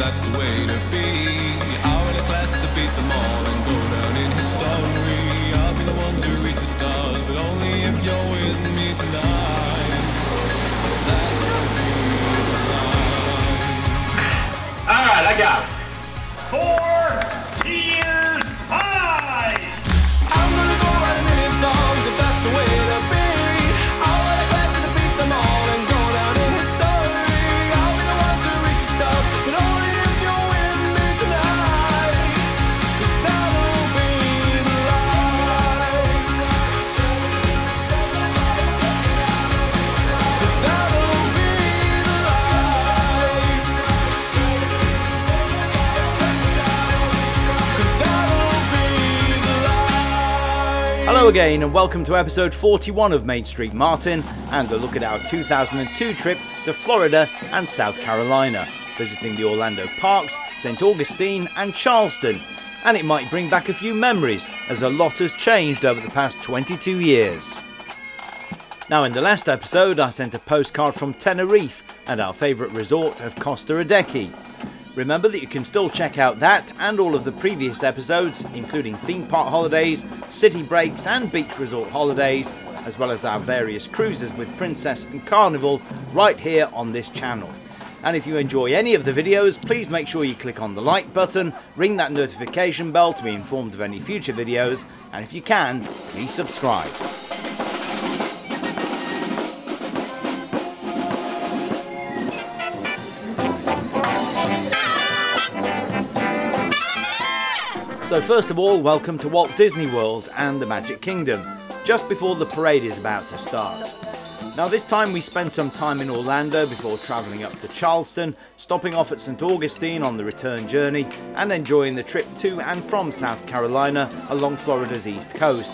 that's the way to be. I will a class to beat them all and go down in history. I'll be the one to reach the stars, but only if you're with me tonight. That will be the line. Alright, I got it. 4 Tears High! I'm gonna go write a million songs if that's the way to be. I'll let a class to beat them all and go down in history. I'll be the one to reach the stars, but only if you're with me tonight. 'Cause that'll be the light. 'Cause that'll be the light. 'Cause that'll be the light. Hello again and welcome to episode 41 of Main Street Martin and a look at our 2002 trip to Florida and South Carolina, visiting the Orlando Parks, St. Augustine and Charleston. And it might bring back a few memories as a lot has changed over the past 22 years. Now in the last episode I sent a postcard from Tenerife and our favourite resort of Costa Adeje. Remember that you can still check out that and all of the previous episodes, including theme park holidays, city breaks and beach resort holidays, as well as our various cruises with Princess and Carnival right here on this channel. And if you enjoy any of the videos, please make sure you click on the like button, ring that notification bell to be informed of any future videos, and if you can, please subscribe. So first of all, welcome to Walt Disney World and the Magic Kingdom, just before the parade is about to start. Now this time we spent some time in Orlando before travelling up to Charleston, stopping off at St. Augustine on the return journey and enjoying the trip to and from South Carolina along Florida's east coast.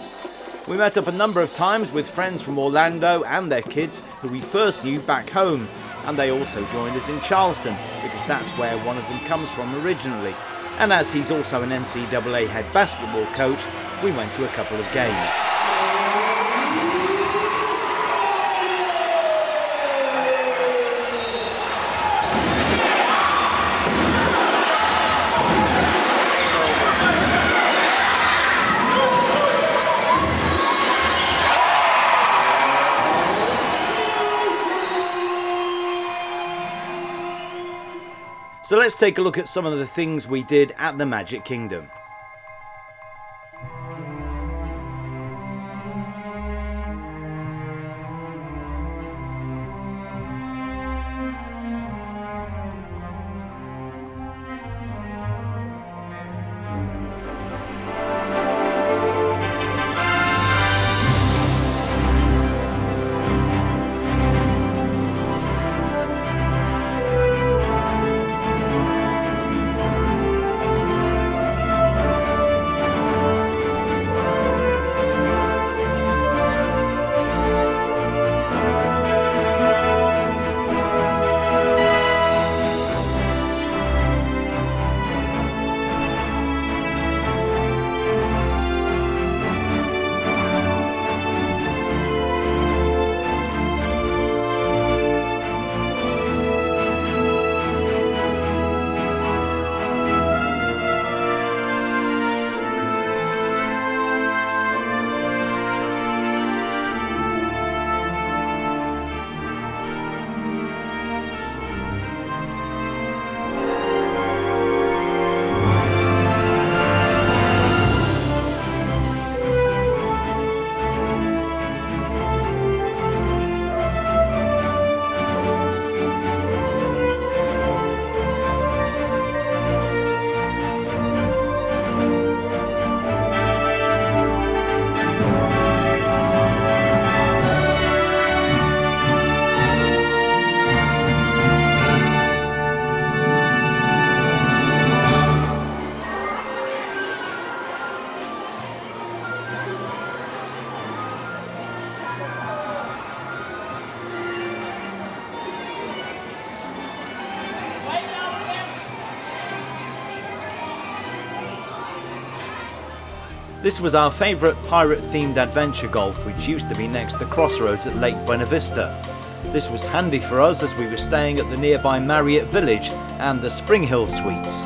We met up a number of times with friends from Orlando and their kids who we first knew back home, and they also joined us in Charleston because that's where one of them comes from originally. And as he's also an NCAA head basketball coach, we went to a couple of games. So let's take a look at some of the things we did at the Magic Kingdom. This was our favourite pirate-themed adventure golf, which used to be next to Crossroads at Lake Buena Vista. This was handy for us as we were staying at the nearby Marriott Village and the Spring Hill Suites.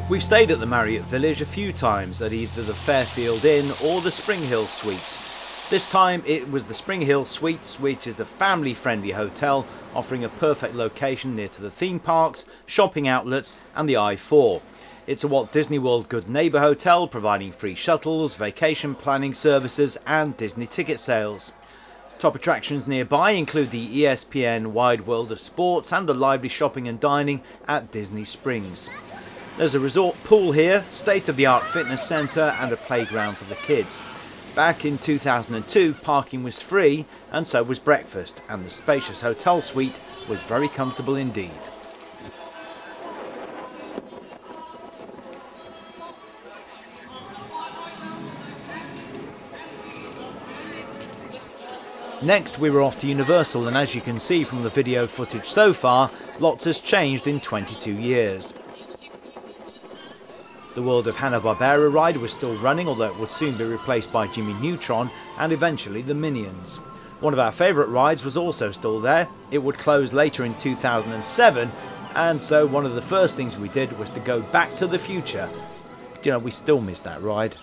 We've stayed at the Marriott Village a few times at either the Fairfield Inn or the Spring Hill Suites. This time it was the Spring Hill Suites, which is a family-friendly hotel offering a perfect location near to the theme parks, shopping outlets and the I-4. It's a Walt Disney World Good Neighbour hotel providing free shuttles, vacation planning services and Disney ticket sales. Top attractions nearby include the ESPN Wide World of Sports and the lively shopping and dining at Disney Springs. There's a resort pool here, state-of-the-art fitness centre and a playground for the kids. Back in 2002, parking was free and so was breakfast, and the spacious hotel suite was very comfortable indeed. Next we were off to Universal, and as you can see from the video footage so far, lots has changed in 22 years. The World of Hanna-Barbera ride was still running, although it would soon be replaced by Jimmy Neutron and eventually the Minions. One of our favourite rides was also still there. It would close later in 2007, and so one of the first things we did was to go back to the future. You know, we still miss that ride.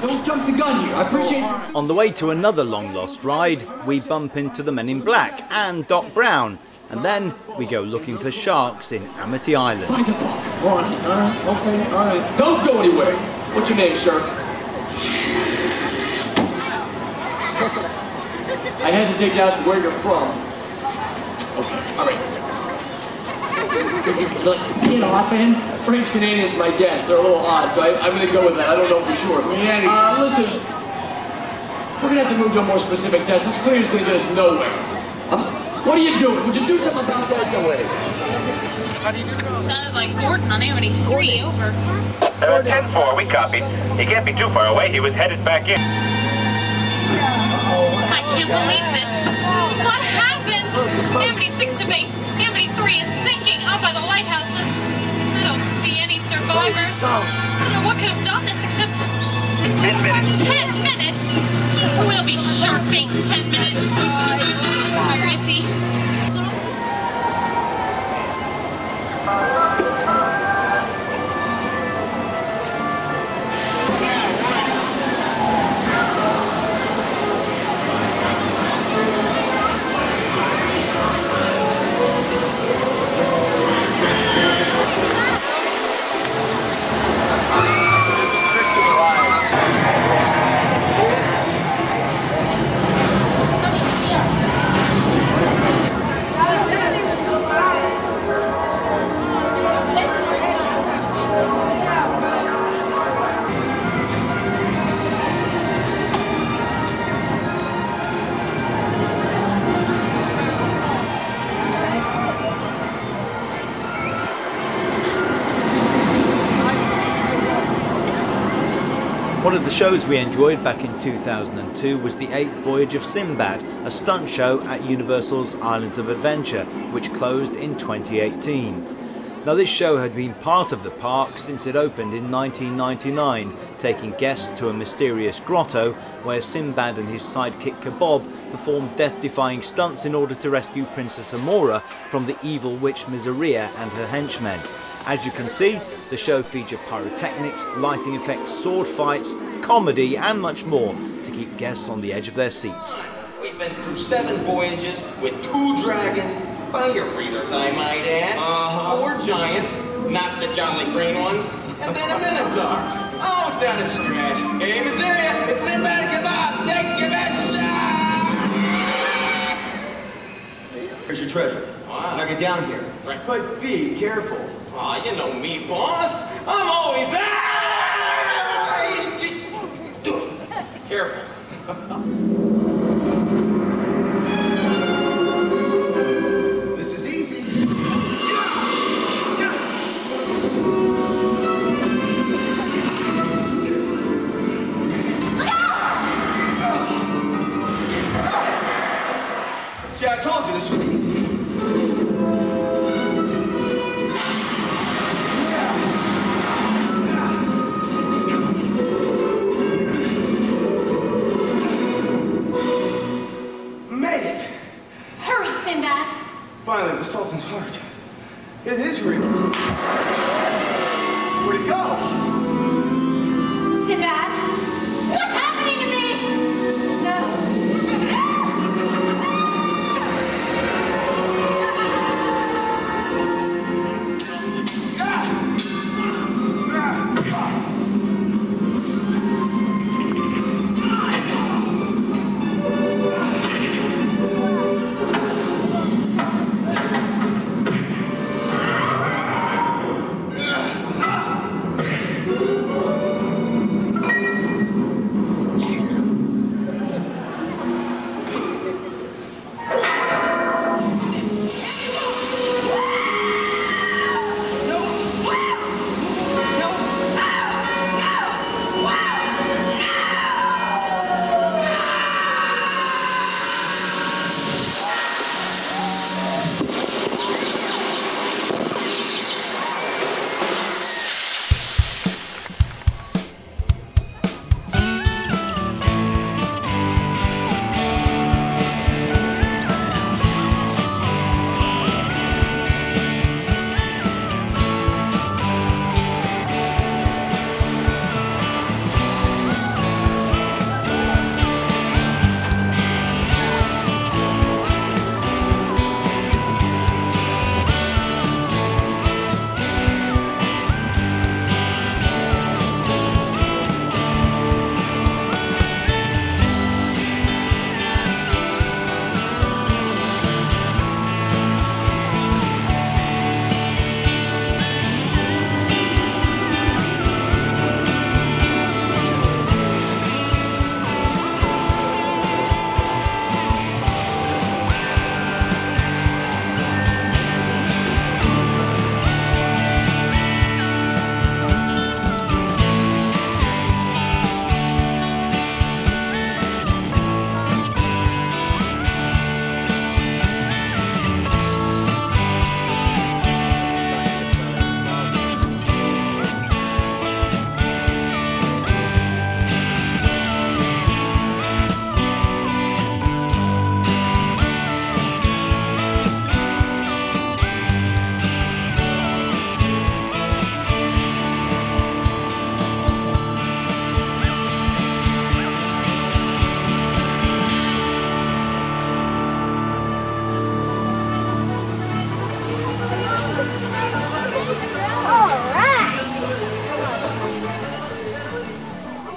Don't jump the gun here. I appreciate you. On the way to another long-lost ride, we bump into the Men in Black and Doc Brown, and then we go looking for sharks in Amity Island. By the book. All right. Okay. All right. Don't go anywhere. What's your name, sir? I hesitate to ask where you're from. Okay. All right. Look, you know, offhand, French Canadians, my guess, they're a little odd, so I'm going to go with that. I don't know for sure. Listen, we're going to have to move to a more specific test. This clear is going to get us nowhere. What are you doing? Would you do something about that? Sounded like Gordon on Amity 3, over. 10-4, we copied. He can't be too far away. He was headed back in. I can't believe this. What happened? Amity 6 to base. Amity 3 is sinking up by the lighthouse. And I don't see any survivors. I don't know what could have done this except... 10 minutes. 10 minutes? We'll be sharp-baked 10 minutes. Where is he? One of the shows we enjoyed back in 2002 was the 8th Voyage of Sinbad, a stunt show at Universal's Islands of Adventure, which closed in 2018. Now this show had been part of the park since it opened in 1999, taking guests to a mysterious grotto where Sinbad and his sidekick Kebob performed death-defying stunts in order to rescue Princess Amora from the evil witch Miseria and her henchmen. As you can see, the show featured pyrotechnics, lighting effects, sword fights, comedy and much more to keep guests on the edge of their seats. We You've been through 7 voyages with 2 dragons, fire breathers, I might add. 4 giants, not the jolly green ones, and then a minotaur. Oh, down a scratch. Hey, Missouri, it's Sinbad and Kebab. Take your best shots! Here's your treasure. Wow. Now get down here. Right. But be careful. Aw, you know me, boss. I'm always... Careful. This is easy. See, I told you this was easy. Made it! Hurry, Sinbad. Finally, the Sultan's heart. It is real. Where'd it go? Sinbad, what's happening to me? No.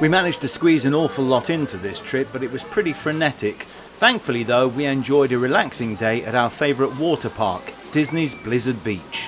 We managed to squeeze an awful lot into this trip, but it was pretty frenetic. Thankfully though, we enjoyed a relaxing day at our favourite water park, Disney's Blizzard Beach.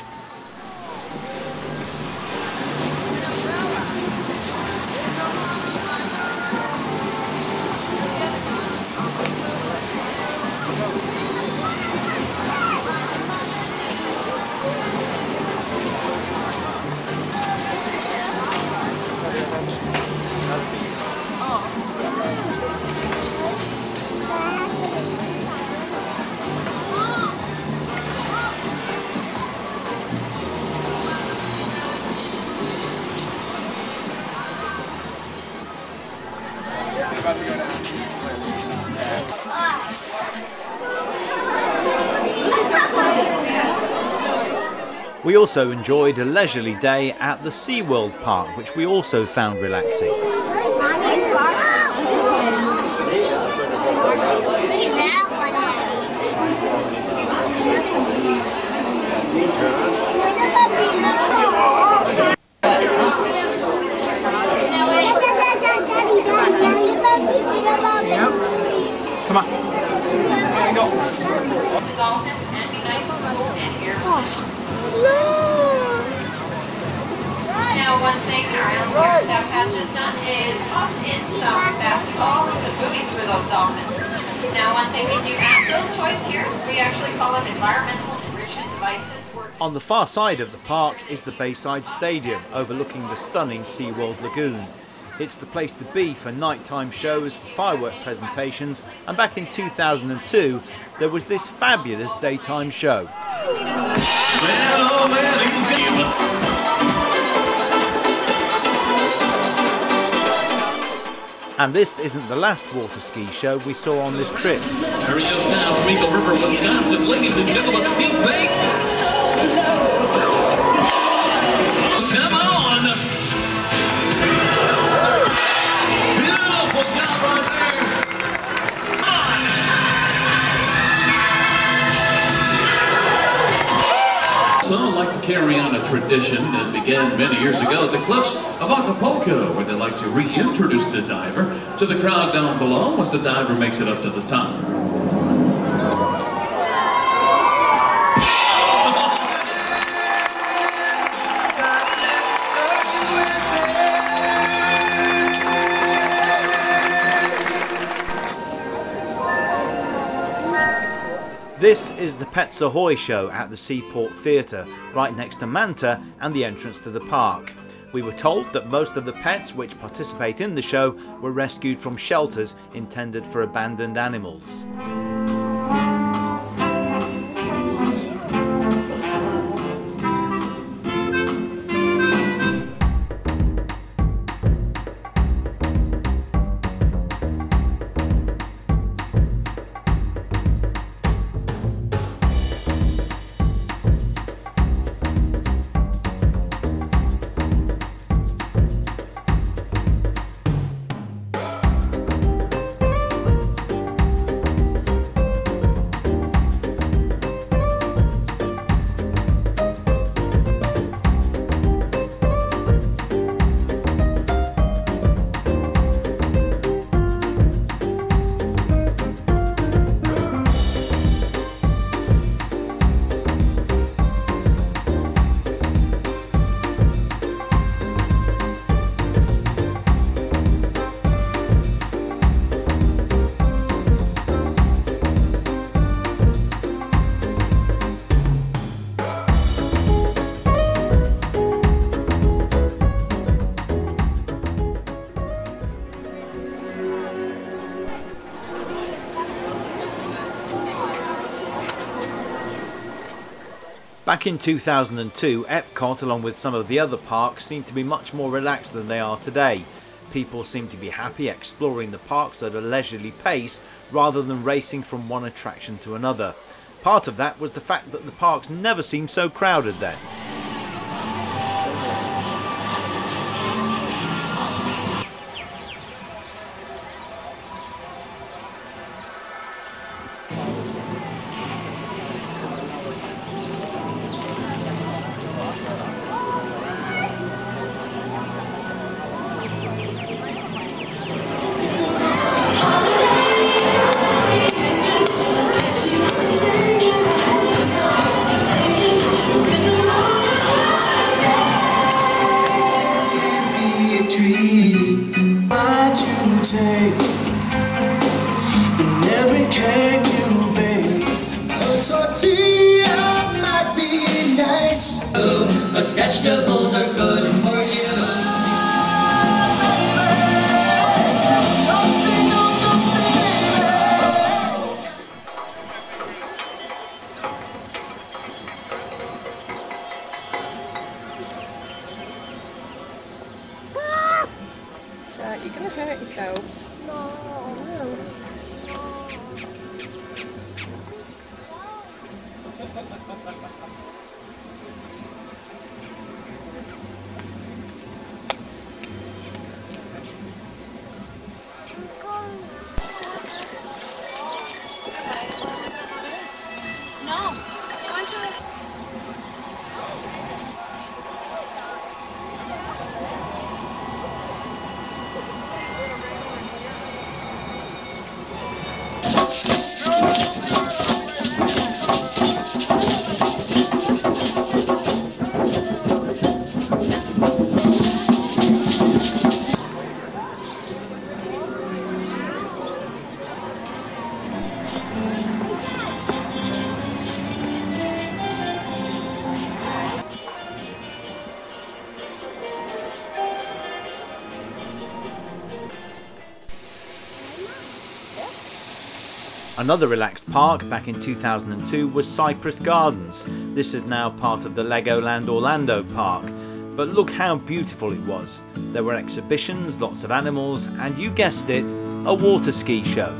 We also enjoyed a leisurely day at the SeaWorld park, which we also found relaxing. Look at that. that one, Come on. Dolphins and be nice and cool in here. Now, one thing our care staff has just done is toss in some basketballs and some boobies for those dolphins. Now, one thing we do ask those toys here, we actually call them environmental enrichment devices. On the far side of the park is the Bayside Stadium, overlooking the stunning SeaWorld Lagoon. It's the place to be for nighttime shows, firework presentations, and back in 2002 there was this fabulous daytime show. And this isn't the last water ski show we saw on this trip. Here he is now from Eagle River, Wisconsin. Ladies and gentlemen, Steve Bates. Come on. Beautiful job right there. Some like to carry on a tradition that began many years ago at the cliffs of Acapulco, where they like to reintroduce the diver to the crowd down below once the diver makes it up to the top. This is the Pets Ahoy show at the Seaport Theatre, right next to Manta and the entrance to the park. We were told that most of the pets which participate in the show were rescued from shelters intended for abandoned animals. Back in 2002, Epcot, along with some of the other parks, seemed to be much more relaxed than they are today. People seem to be happy exploring the parks at a leisurely pace rather than racing from one attraction to another. Part of that was the fact that the parks never seemed so crowded then. Vegetables are good for you. You're gonna hurt yourself. No. Another relaxed park back in 2002 was Cypress Gardens. This is now part of the Legoland Orlando Park. But look how beautiful it was. There were exhibitions, lots of animals, and you guessed it, a water ski show.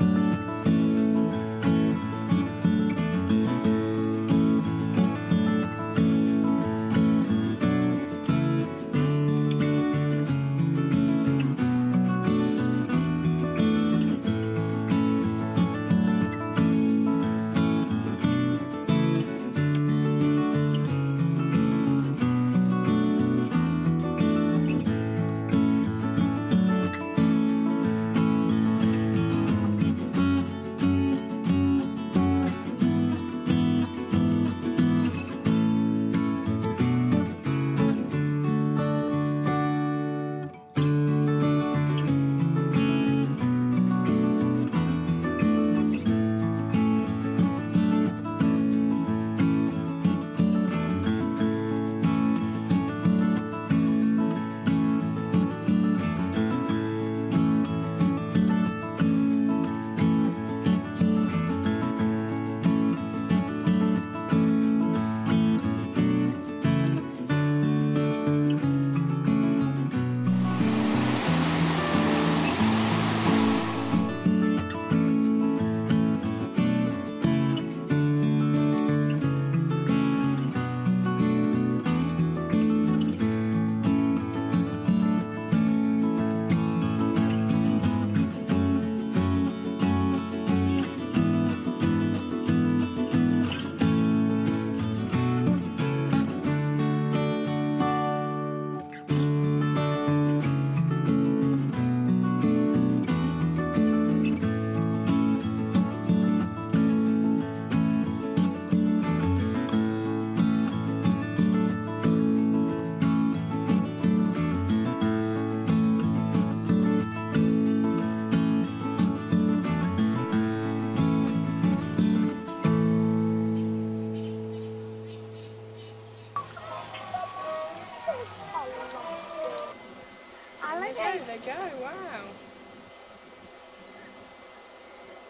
There they go, wow.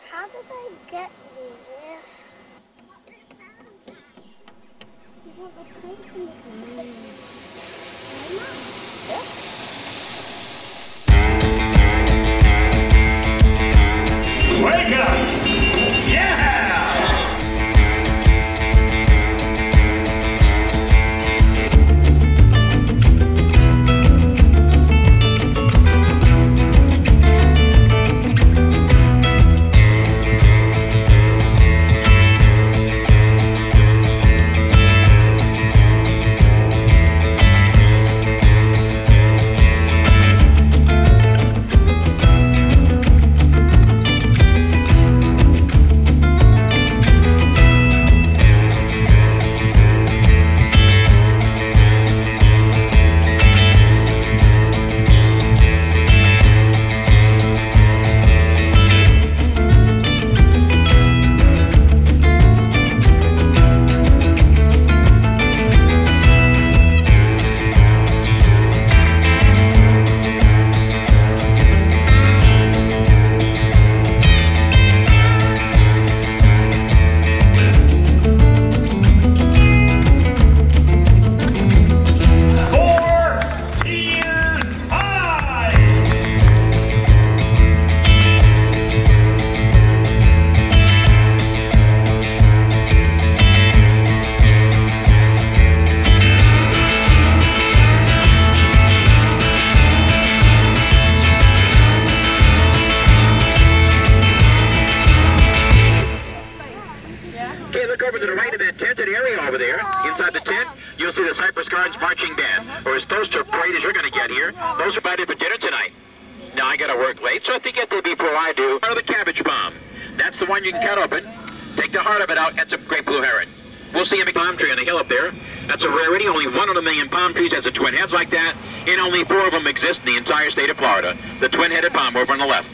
How did I get this? Wake up! Yeah! Okay, look over to the right of that tented area over there. Inside the tent, you'll see the Cypress Gardens Marching Band, or as close to a parade as you're going to get here. Those are invited for dinner tonight. Now, I got to work late, so if they get there before I do, part of the cabbage bomb. That's the one you can cut open. Take the heart of it out. That's a great blue heron. We'll see a big palm tree on the hill up there. That's a rarity. Only 1 in a million palm trees has the twin heads like that, and only 4 of them exist in the entire state of Florida. The twin-headed palm over on the left.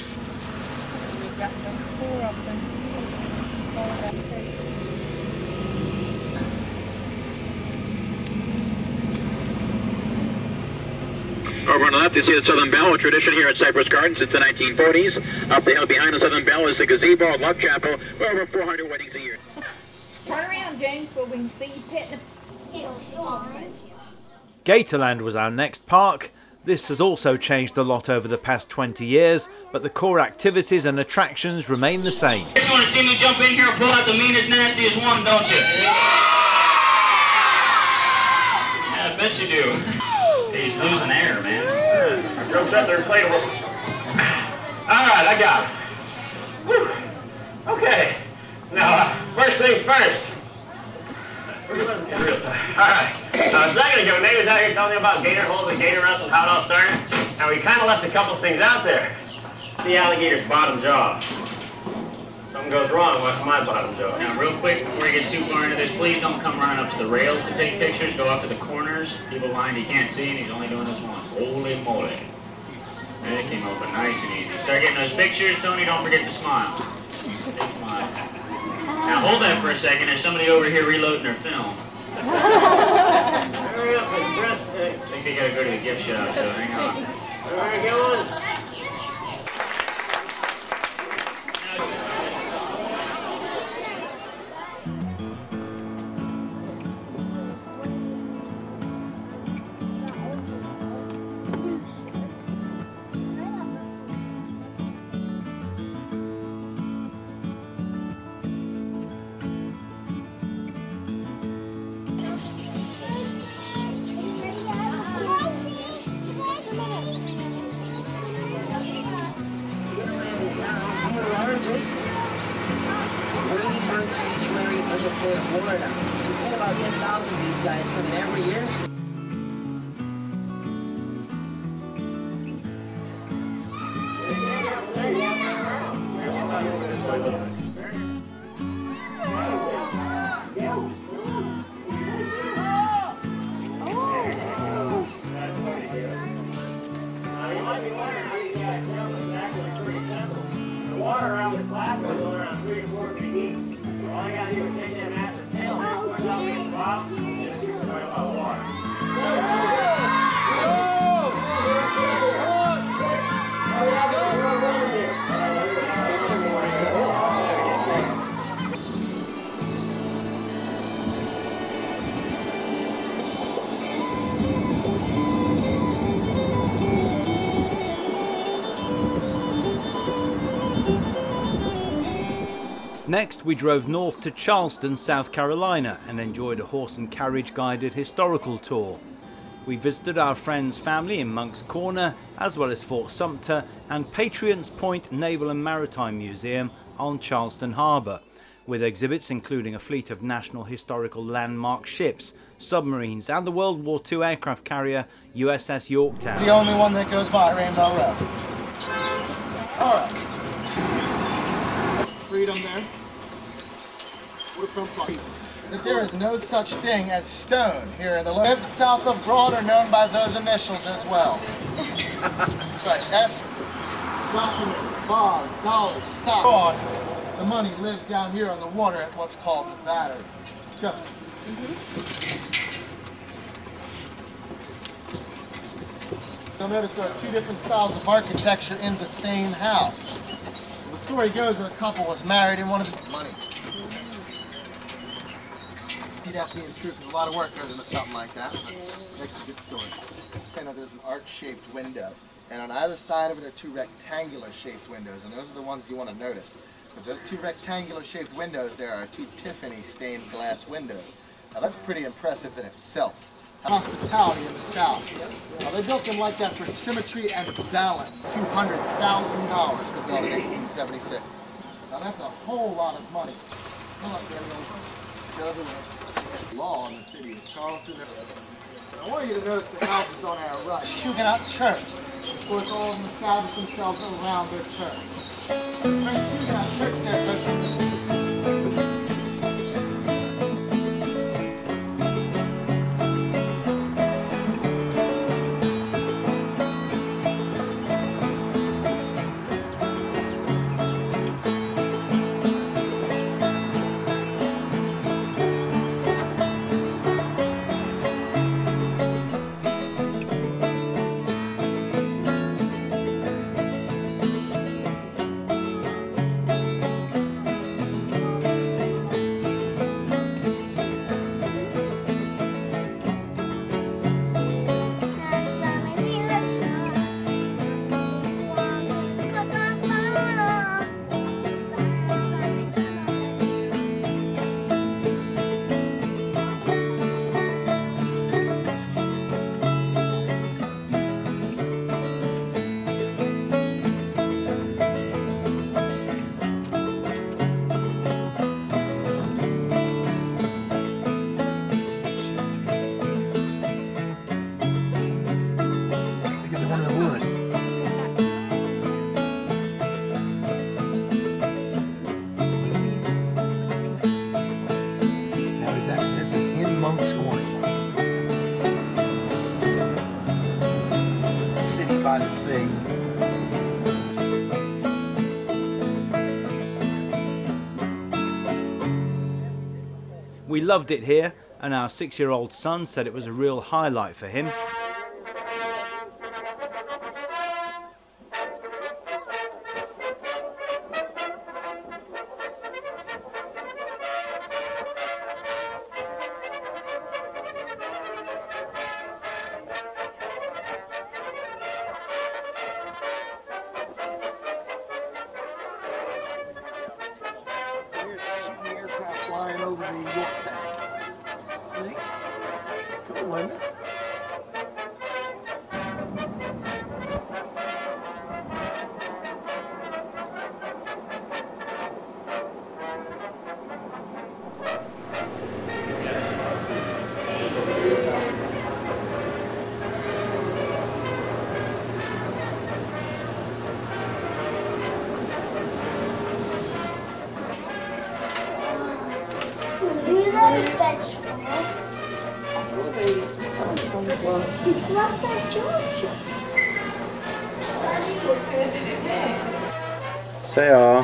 Over on the left, you see the Southern Bell, a tradition here at Cypress Gardens since the 1940s. Up the hill behind the Southern Bell is the gazebo and love chapel, where over 400 weddings a year. Turn around, James, where we can see you petting the... Gatorland was our next park. This has also changed a lot over the past 20 years, but the core activities and attractions remain the same. You want to see me jump in here and pull out the meanest, nastiest one, don't you? Yeah, I bet you do. He's losing air, man. Jumps up there, inflatable. All right, I got it. Whew. Okay. Now, first things first. Real time. All right. A second ago, Nate was out here telling me about gator holes and gator wrestles, how it all started. Now, we kind of left a couple things out there. The alligator's bottom jaw. Something goes wrong with my bottom jaw. Now, real quick, before you get too far into this, please don't come running up to the rails to take pictures. Go up to the corners. People behind you can't see, and he's only doing this once. Holy moly. And it came open nice and easy. Start getting those pictures, Tony. Don't forget to smile. Big smile. Now hold that for a second. There's somebody over here reloading their film. Hurry up and dress. I think they gotta go to the gift shop, so hang on. All right, go on. Florida. We pull about 10,000 of these guys from every year. The water around the clap is around 3 to 4 feet deep. All you gotta do is take that massive tail and pour it out against the bottom, and it's just right about water. Next, we drove north to Charleston, South Carolina, and enjoyed a horse and carriage guided historical tour. We visited our friend's family in Monk's Corner, as well as Fort Sumter and Patriots Point Naval and Maritime Museum on Charleston Harbor, with exhibits including a fleet of National Historical Landmark ships, submarines, and the World War II aircraft carrier USS Yorktown. The only one that goes by Rainbow Road. All right. Freedom there. Is that there is no such thing as stone here in the live south of Broad are known by those initials as well. Sorry, S. Document, bonds, dollars, stock. The money lives down here on the water at what's called the Battery. Let's go. You'll notice there are two different styles of architecture in the same house. The story goes that a couple was married and wanted money. See that being true because a lot of work goes into something like that, but makes a good story. You know, there's an arch-shaped window, and on either side of it are two rectangular-shaped windows, and those are the ones you want to notice. Because those two rectangular-shaped windows there are two Tiffany stained glass windows. Now that's pretty impressive in itself. Hospitality in the South. Now they built them like that for symmetry and balance. $200,000 to build in 1876. Now that's a whole lot of money. Come on, Daniel. Law in the city of Charleston. I want you to notice the houses on our right. Huguenot Church. Of course, all of them established themselves around their church. French Huguenot Church there, folks, in the city. won't scorn you. City by the sea. We loved it here, and our 6-year-old son said it was a real highlight for him. Flying over the Yorktown. See? Cool, wasn't it? They are.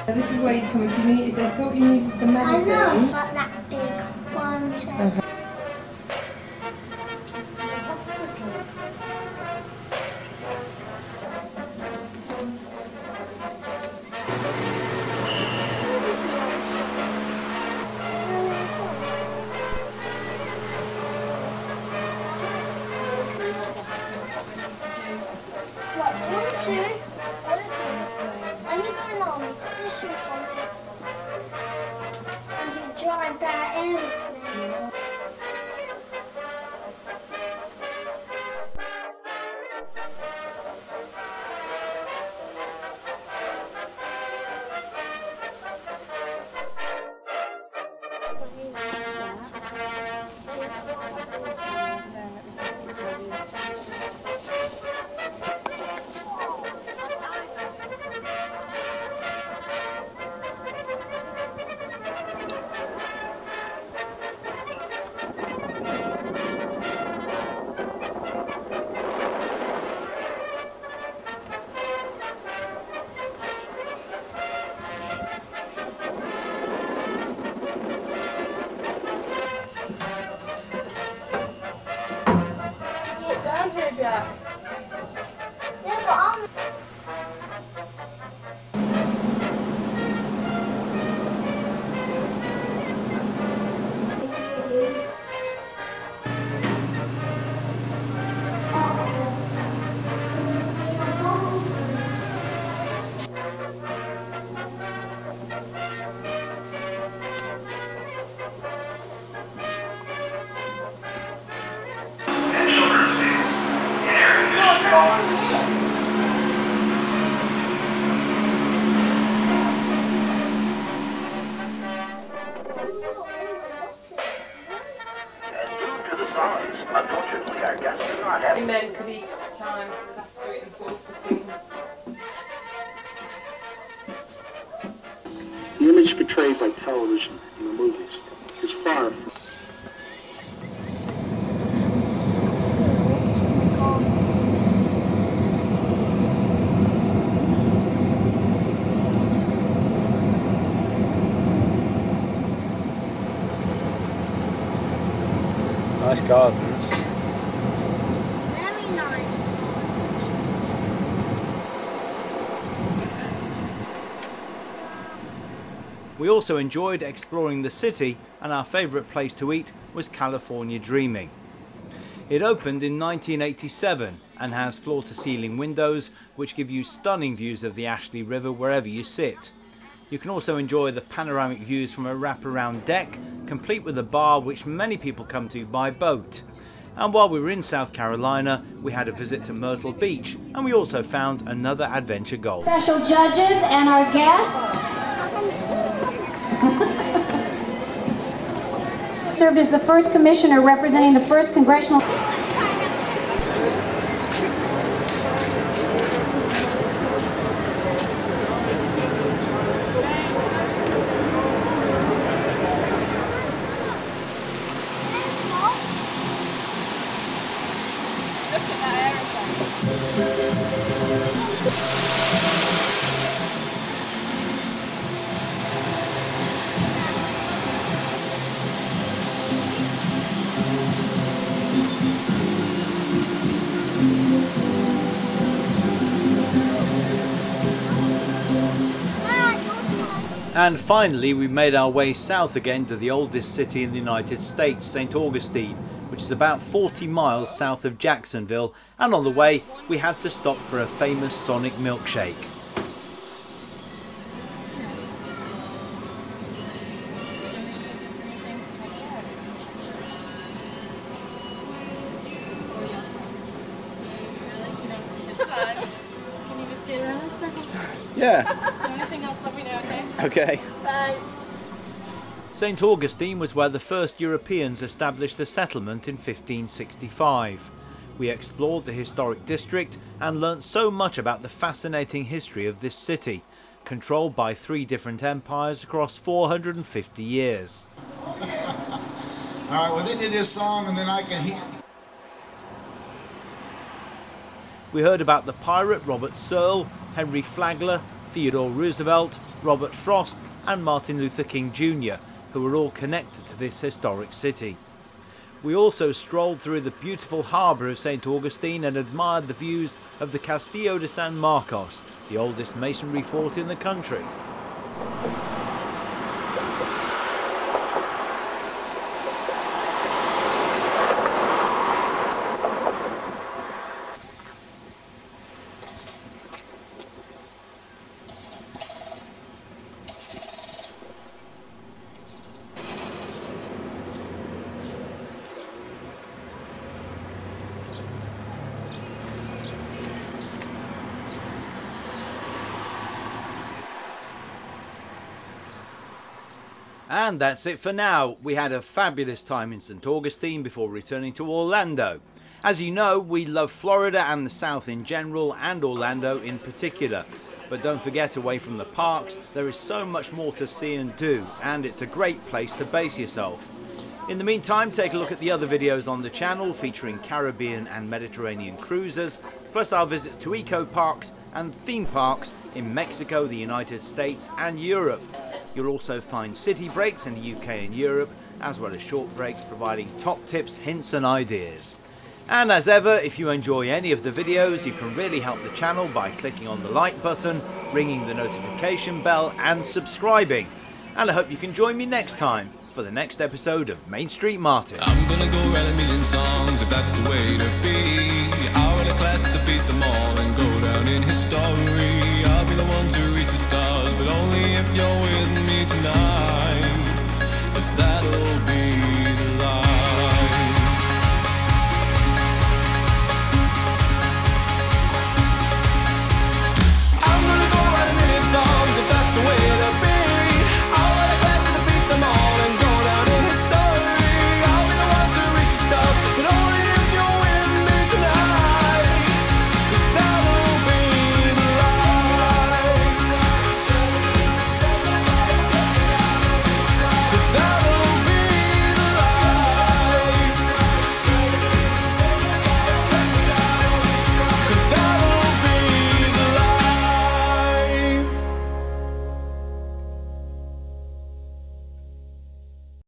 This is where you come if you need. If they thought you needed some medicine. I know, but that big one too. What, 1, 2? And you kind of shoot on it. And you drive that airplane. Jack. Yeah, but I'm... Men could eat at a time, so they'd have to do it in 4 sittings. The image portrayed by television in the movies is far from... Nice gardens. Very nice. We also enjoyed exploring the city, and our favourite place to eat was California Dreaming. It opened in 1987 and has floor-to-ceiling windows which give you stunning views of the Ashley River wherever you sit. You can also enjoy the panoramic views from a wraparound deck, complete with a bar which many people come to by boat. And while we were in South Carolina, we had a visit to Myrtle Beach, and we also found another adventure golf. Special judges and our guests. Served as the first commissioner representing the 1st Congressional... And finally, we made our way south again to the oldest city in the United States, St. Augustine, which is about 40 miles south of Jacksonville, and on the way we had to stop for a famous Sonic milkshake. Can you just skate around in a circle? Yeah. Anything else, let me know, okay? Okay. Bye. St. Augustine was where the first Europeans established a settlement in 1565. We explored the historic district and learnt so much about the fascinating history of this city, controlled by 3 different empires across 450 years. All right, well, they did this song and then I can hear. We heard about the pirate Robert Searle, Henry Flagler, Theodore Roosevelt, Robert Frost and Martin Luther King Jr., who were all connected to this historic city. We also strolled through the beautiful harbour of St. Augustine and admired the views of the Castillo de San Marcos, the oldest masonry fort in the country. And that's it for now. We had a fabulous time in St. Augustine before returning to Orlando. As you know, we love Florida and the South in general, and Orlando in particular. But don't forget, away from the parks, there is so much more to see and do, and it's a great place to base yourself. In the meantime, take a look at the other videos on the channel featuring Caribbean and Mediterranean cruises, plus our visits to eco parks and theme parks in Mexico, the United States and Europe. You'll also find city breaks in the UK and Europe, as well as short breaks providing top tips, hints and ideas. And as ever, if you enjoy any of the videos, you can really help the channel by clicking on the like button, ringing the notification bell and subscribing. And I hope you can join me next time for the next episode of Main Street Martin. I'm gonna go write a million songs if that's the way to be. Out of the class to beat them all and go down in history. I'll be the one to reach the stars, but only if you're with me tonight, 'cause that'll be